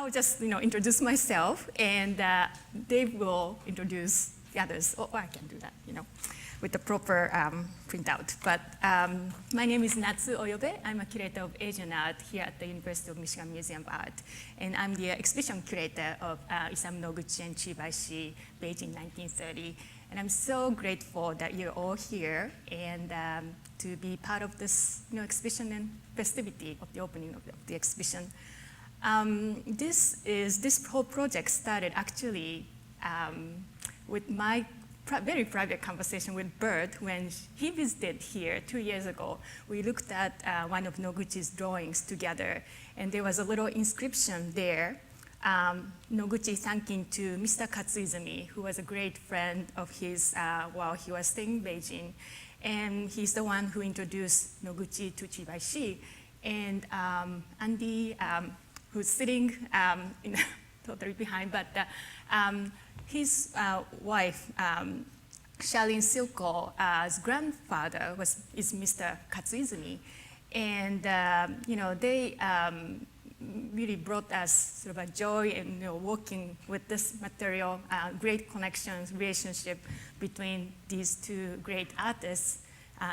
I'll just introduce myself, and Dave will introduce the others. Oh, I can do that, with the proper printout. But my name is Natsu Oyobe. I'm a curator of Asian art here at the University of Michigan Museum of Art. And I'm the exhibition curator of Isamu Noguchi and Baishi, Beijing 1930. And I'm so grateful that you're all here and to be part of this exhibition and festivity of the opening of the exhibition. This whole project started actually with my very private conversation with Bert when he visited here 2 years ago. We looked at one of Noguchi's drawings together, and there was a little inscription there, Noguchi thanking to Mr. Katsuizumi, who was a great friend of his while he was staying in Beijing. And he's the one who introduced Noguchi to Baishi. And Andy, who's sitting totally behind, but his wife, Charlene Silko's grandfather is Mr. Katsuizumi, and they really brought us sort of a joy in working with this material, great connections, relationship between these two great artists,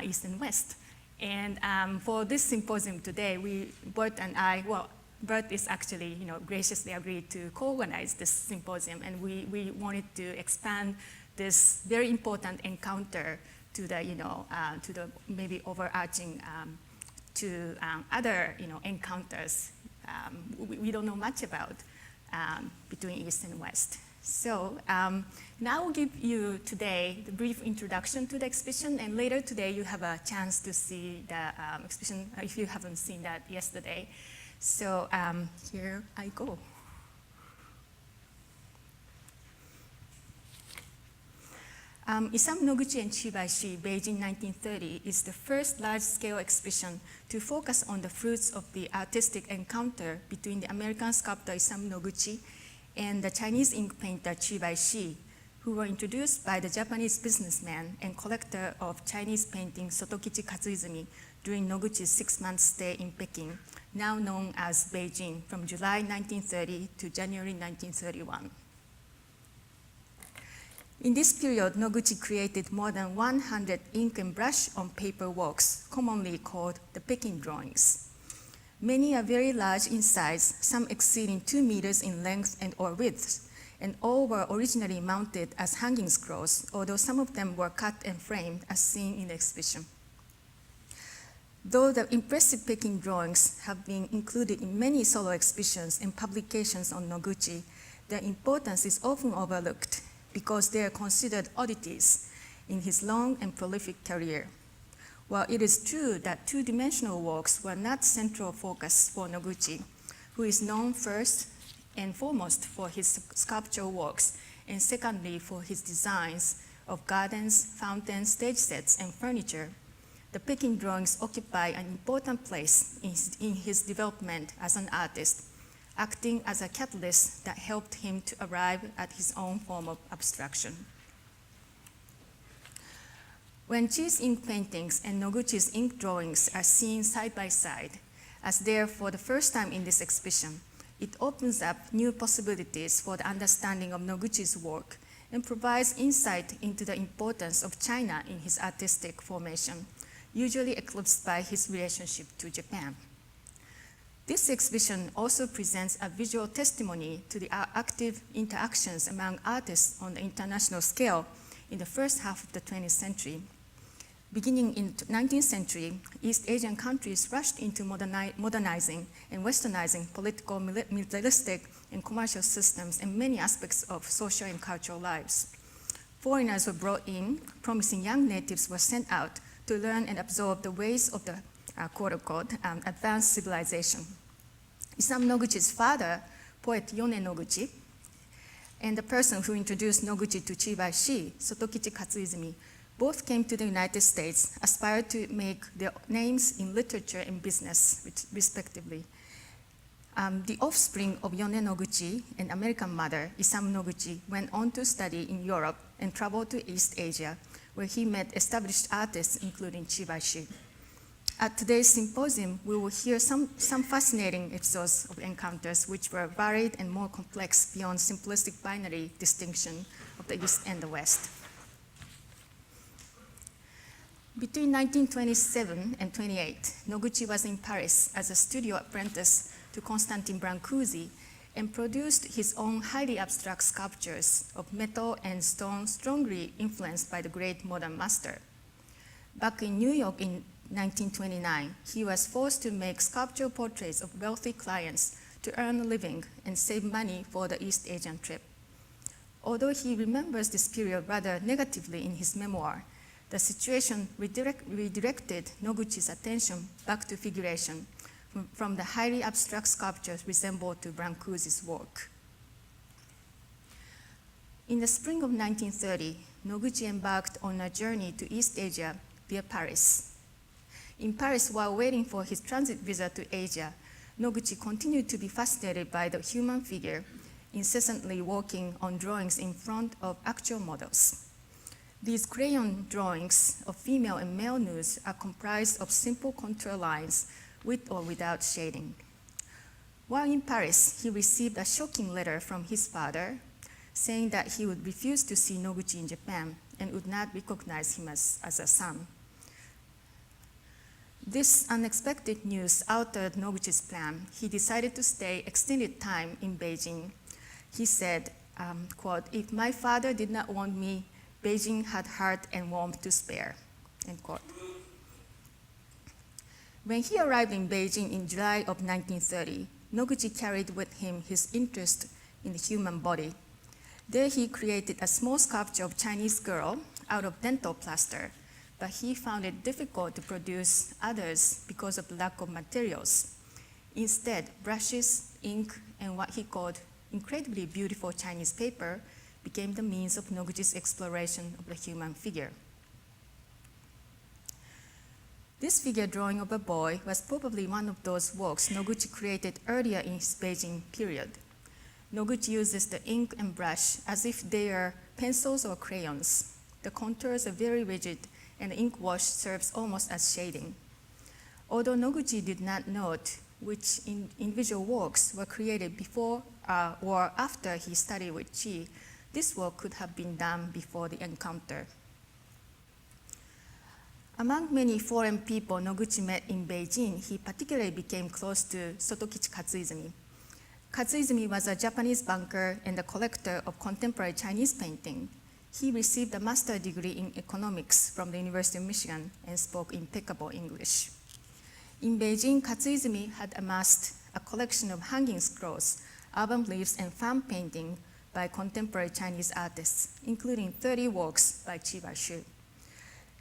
East and West. And for this symposium today, Bert and I, Bert is actually, graciously agreed to co-organize this symposium, and we wanted to expand this very important encounter to the, to the maybe overarching to other, encounters we don't know much about between East and West. So now I'll give you today the brief introduction to the exhibition, and later today you have a chance to see the exhibition if you haven't seen that yesterday. So here I go. Isamu Noguchi and Baishi, Beijing 1930, is the first large-scale exhibition to focus on the fruits of the artistic encounter between the American sculptor Isamu Noguchi and the Chinese ink painter Baishi, who were introduced by the Japanese businessman and collector of Chinese painting Sotokichi Katsuizumi during Noguchi's 6-month stay in Peking, now known as Beijing, from July 1930 to January 1931. In this period, Noguchi created more than 100 ink and brush on paper works, commonly called the Peking drawings. Many are very large in size, some exceeding 2 meters in length and or width, and all were originally mounted as hanging scrolls, although some of them were cut and framed as seen in the exhibition. Though the impressive Peking drawings have been included in many solo exhibitions and publications on Noguchi, their importance is often overlooked because they are considered oddities in his long and prolific career. While it is true that two-dimensional works were not central focus for Noguchi, who is known first and foremost for his sculptural works, and secondly for his designs of gardens, fountains, stage sets, and furniture, the Peking drawings occupy an important place in his development as an artist, acting as a catalyst that helped him to arrive at his own form of abstraction. When Chi's ink paintings and Noguchi's ink drawings are seen side by side, as they are for the first time in this exhibition, it opens up new possibilities for the understanding of Noguchi's work and provides insight into the importance of China in his artistic formation, usually eclipsed by his relationship to Japan. This exhibition also presents a visual testimony to the active interactions among artists on the international scale in the first half of the 20th century. Beginning in the 19th century, East Asian countries rushed into modernizing and westernizing political, militaristic, and commercial systems and many aspects of social and cultural lives. Foreigners were brought in, promising young natives were sent out to learn and absorb the ways of the quote-unquote, advanced civilization. Isamu Noguchi's father, poet Yone Noguchi, and the person who introduced Noguchi to Baishi, Sotokichi Katsuizumi, both came to the United States, aspired to make their names in literature and business, respectively. The offspring of Yone Noguchi and American mother, Isamu Noguchi, went on to study in Europe and traveled to East Asia, where he met established artists, including Baishi. At today's symposium, we will hear some fascinating episodes of encounters which were varied and more complex beyond simplistic binary distinction of the East and the West. Between 1927 and 28, Noguchi was in Paris as a studio apprentice to Constantin Brancusi and produced his own highly abstract sculptures of metal and stone strongly influenced by the great modern master. Back in New York in 1929, he was forced to make sculptural portraits of wealthy clients to earn a living and save money for the East Asian trip. Although he remembers this period rather negatively in his memoir, the situation redirected Noguchi's attention back to figuration from the highly abstract sculptures resembled to Brancusi's work. In the spring of 1930, Noguchi embarked on a journey to East Asia via Paris. In Paris, while waiting for his transit visa to Asia, Noguchi continued to be fascinated by the human figure, incessantly working on drawings in front of actual models. These crayon drawings of female and male nudes are comprised of simple contour lines with or without shading. While in Paris, he received a shocking letter from his father saying that he would refuse to see Noguchi in Japan and would not recognize him as a son. This unexpected news altered Noguchi's plan. He decided to stay extended time in Beijing. He said, quote, "If my father did not want me, Beijing had heart and warmth to spare," end quote. When he arrived in Beijing in July of 1930, Noguchi carried with him his interest in the human body. There he created a small sculpture of Chinese girl out of dental plaster, but he found it difficult to produce others because of the lack of materials. Instead, brushes, ink, and what he called incredibly beautiful Chinese paper became the means of Noguchi's exploration of the human figure. This figure drawing of a boy was probably one of those works Noguchi created earlier in his Beijing period. Noguchi uses the ink and brush as if they are pencils or crayons. The contours are very rigid, and the ink wash serves almost as shading. Although Noguchi did not note which individual works were created before or after he studied with Chi, this work could have been done before the encounter. Among many foreign people Noguchi met in Beijing, he particularly became close to Sotokichi Katsuizumi. Katsuizumi was a Japanese banker and a collector of contemporary Chinese painting. He received a master's degree in economics from the University of Michigan and spoke impeccable English. In Beijing, Katsuizumi had amassed a collection of hanging scrolls, album leaves, and fan painting by contemporary Chinese artists, including 30 works by Baishi.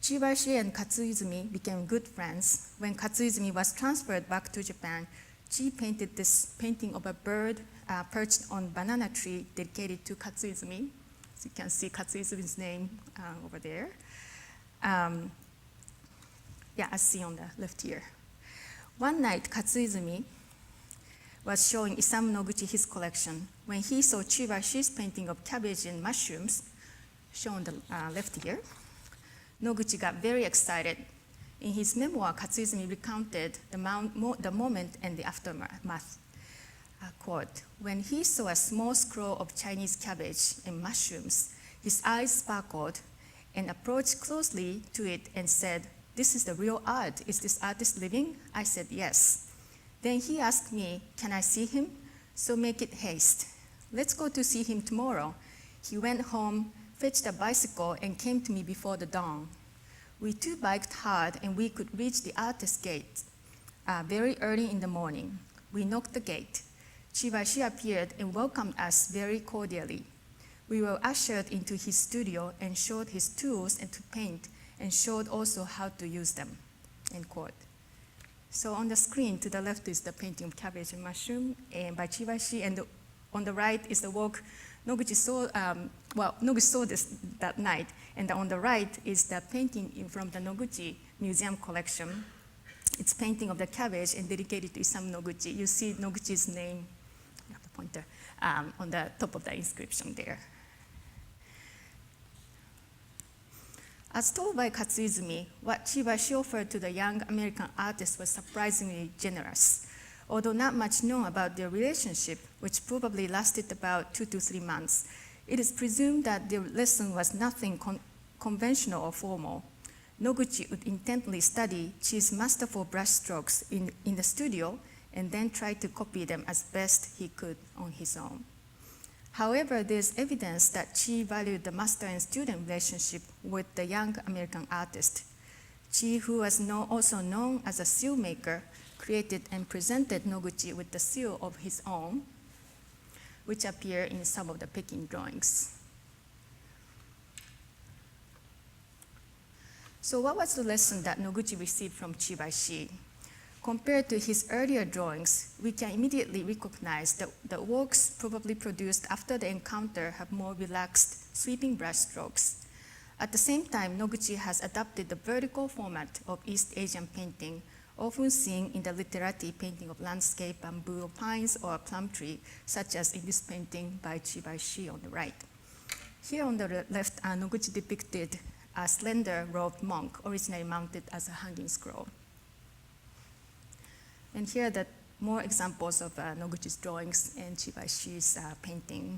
Baishi and Katsuizumi became good friends. When Katsuizumi was transferred back to Japan, Chi painted this painting of a bird perched on a banana tree dedicated to Katsuizumi. So you can see Katsuizumi's name over there. As seen on the left here. One night, Katsuizumi was showing Isamu Noguchi his collection. When he saw Baishi's painting of cabbage and mushrooms, shown on the left here, Noguchi got very excited. In his memoir, Katsuizumi recounted the moment and the aftermath. Quote, "When he saw a small scroll of Chinese cabbage and mushrooms, his eyes sparkled and approached closely to it and said, 'This is the real art. Is this artist living?' I said, 'Yes.' Then he asked me, 'Can I see him?' So make it haste. Let's go to see him tomorrow.' He went home, fetched a bicycle, and came to me before the dawn. We two biked hard, and we could reach the artist's gate very early in the morning. We knocked the gate. Baishi appeared and welcomed us very cordially. We were ushered into his studio and showed his tools and to paint, and showed also how to use them." End quote. So on the screen to the left is the painting of cabbage and mushroom by Baishi, and on the right is the work Noguchi saw. Noguchi saw this that night, and on the right is the painting from the Noguchi Museum collection. It's painting of the cabbage and dedicated to Isamu Noguchi. You see Noguchi's name, the pointer, on the top of the inscription there. As told by Katsuizumi, what Baishi offered to the young American artist was surprisingly generous. Although not much known about their relationship, which probably lasted about 2 to 3 months, it is presumed that their lesson was nothing conventional or formal. Noguchi would intently study Chi's masterful brushstrokes in the studio and then try to copy them as best he could on his own. However, there's evidence that Chi valued the master and student relationship with the young American artist. Chi, who was also known as a seal maker, created and presented Noguchi with the seal of his own, which appear in some of the Peking drawings. So what was the lesson that Noguchi received from Baishi? Compared to his earlier drawings, we can immediately recognize that the works probably produced after the encounter have more relaxed, sweeping brush strokes. At the same time, Noguchi has adopted the vertical format of East Asian painting, often seen in the literati painting of landscape, bamboo or pines, or a plum tree, such as in this painting by Baishi on the right. Here on the left, Noguchi depicted a slender robed monk, originally mounted as a hanging scroll. And here are the more examples of Noguchi's drawings and Baishi's painting.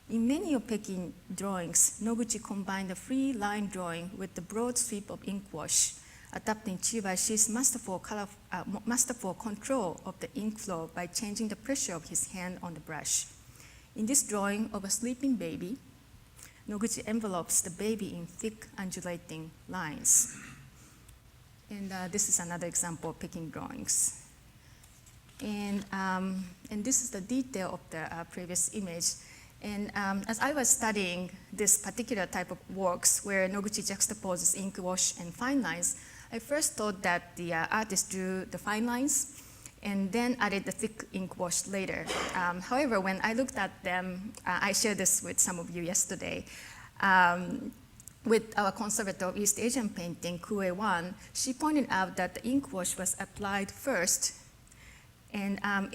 In many of Peking drawings, Noguchi combined the free line drawing with the broad sweep of ink wash, adapting Baishi's masterful control of the ink flow by changing the pressure of his hand on the brush. In this drawing of a sleeping baby, Noguchi envelopes the baby in thick, undulating lines. And this is another example of Peking drawings. And this is the detail of the previous image. And as I was studying this particular type of works where Noguchi juxtaposes ink wash and fine lines, I first thought that the artist drew the fine lines and then added the thick ink wash later. However, when I looked at them, I shared this with some of you yesterday, with our conservator of East Asian painting, Kue Wan, she pointed out that the ink wash was applied first. And I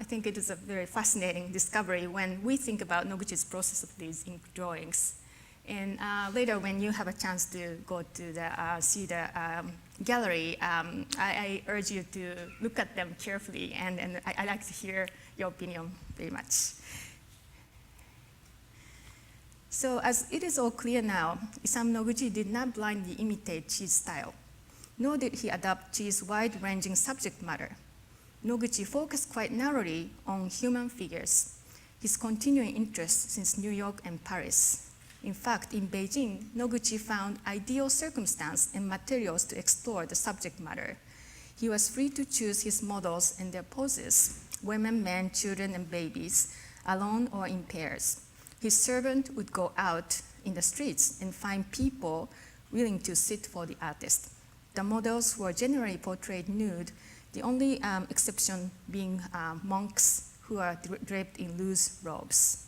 think it is a very fascinating discovery when we think about Noguchi's process of these ink drawings. And later, when you have a chance to go to see the gallery, I urge you to look at them carefully, and I like to hear your opinion very much. So as it is all clear now, Isamu Noguchi did not blindly imitate Chi's style, nor did he adopt Chi's wide-ranging subject matter. Noguchi focused quite narrowly on human figures, his continuing interest since New York and Paris. In fact, in Beijing, Noguchi found ideal circumstance and materials to explore the subject matter. He was free to choose his models and their poses, women, men, children, and babies, alone or in pairs. His servant would go out in the streets and find people willing to sit for the artist. The models were generally portrayed nude, the only exception being monks who are draped in loose robes.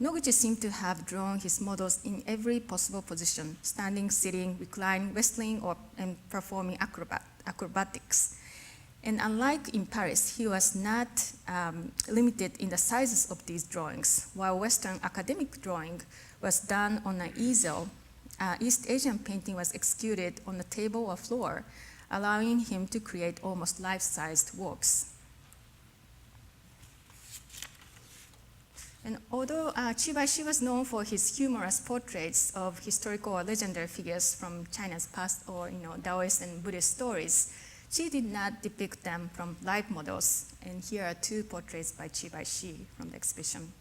Noguchi seemed to have drawn his models in every possible position, standing, sitting, reclining, wrestling, and performing acrobatics. And unlike in Paris, he was not limited in the sizes of these drawings. While Western academic drawing was done on an easel, East Asian painting was executed on a table or floor, allowing him to create almost life-sized works. And although Baishi was known for his humorous portraits of historical or legendary figures from China's past, or Taoist and Buddhist stories, Chi did not depict them from live models. And here are two portraits by Baishi from the exhibition.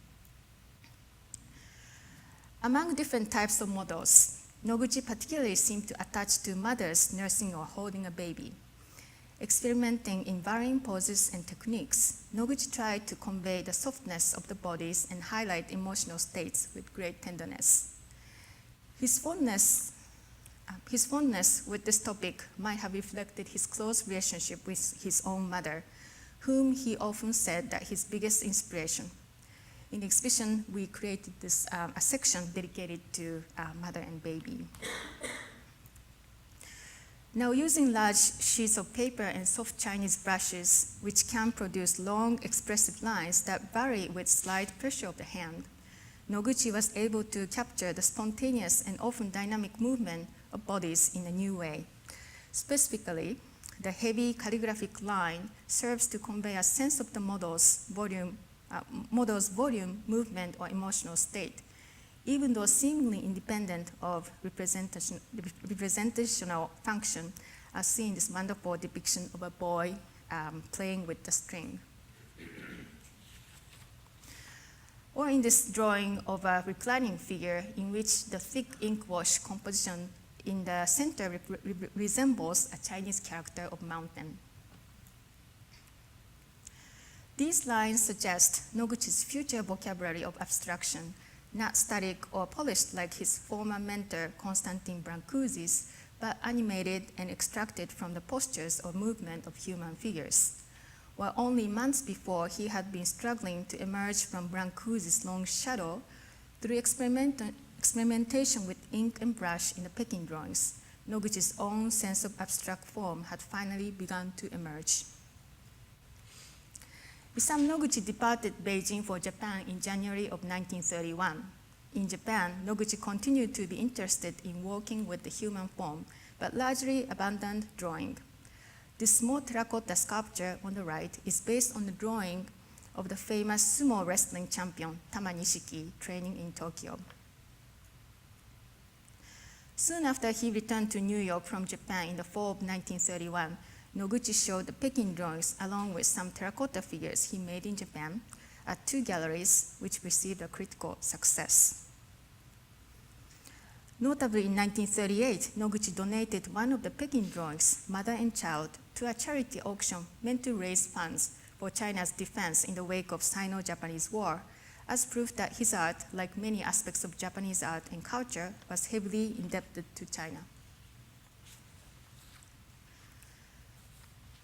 Among different types of models, Noguchi particularly seemed to attach to mothers nursing or holding a baby. Experimenting in varying poses and techniques, Noguchi tried to convey the softness of the bodies and highlight emotional states with great tenderness. His fondness with this topic might have reflected his close relationship with his own mother, whom he often said that his biggest inspiration. In the exhibition, we created a section dedicated to mother and baby. Now, using large sheets of paper and soft Chinese brushes, which can produce long, expressive lines that vary with slight pressure of the hand, Noguchi was able to capture the spontaneous and often dynamic movement of bodies in a new way. Specifically, the heavy calligraphic line serves to convey a sense of the model's volume, movement, or emotional state, even though seemingly independent of representational function, as seen in this wonderful depiction of a boy playing with the string. Or in this drawing of a reclining figure in which the thick ink wash composition in the center resembles a Chinese character of mountain. These lines suggest Noguchi's future vocabulary of abstraction, not static or polished like his former mentor Constantin Brancusi's, but animated and extracted from the postures or movement of human figures. While only months before he had been struggling to emerge from Brancusi's long shadow through experimentation with ink and brush in the Peking drawings, Noguchi's own sense of abstract form had finally begun to emerge. Isam Noguchi departed Beijing for Japan in January of 1931. In Japan, Noguchi continued to be interested in working with the human form, but largely abandoned drawing. This small terracotta sculpture on the right is based on the drawing of the famous sumo wrestling champion Tama Nishiki training in Tokyo. Soon after he returned to New York from Japan in the fall of 1931, Noguchi showed the Peking drawings along with some terracotta figures he made in Japan at 2 galleries, which received a critical success. Notably, in 1938, Noguchi donated one of the Peking drawings, Mother and Child, to a charity auction meant to raise funds for China's defense in the wake of Sino-Japanese War, as proof that his art, like many aspects of Japanese art and culture, was heavily indebted to China.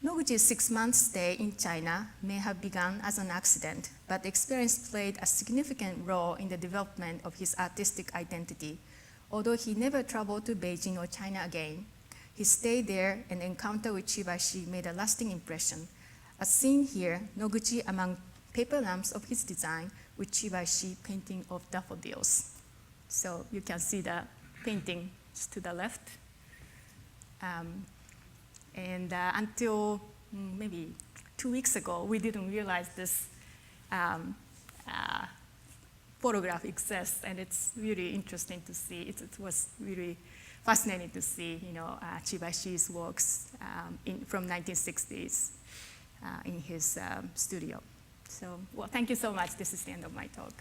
Noguchi's 6-month stay in China may have begun as an accident, but the experience played a significant role in the development of his artistic identity. Although he never traveled to Beijing or China again, his stay there and encounter with Baishi made a lasting impression. As seen here, Noguchi among paper lamps of his design with Baishi painting of daffodils. So you can see the painting just to the left. Until maybe 2 weeks ago, we didn't realize this photograph exists, and it's really interesting to see. It was really fascinating to see, Baishi's works from 1960s in his studio. So, well, thank you so much. This is the end of my talk.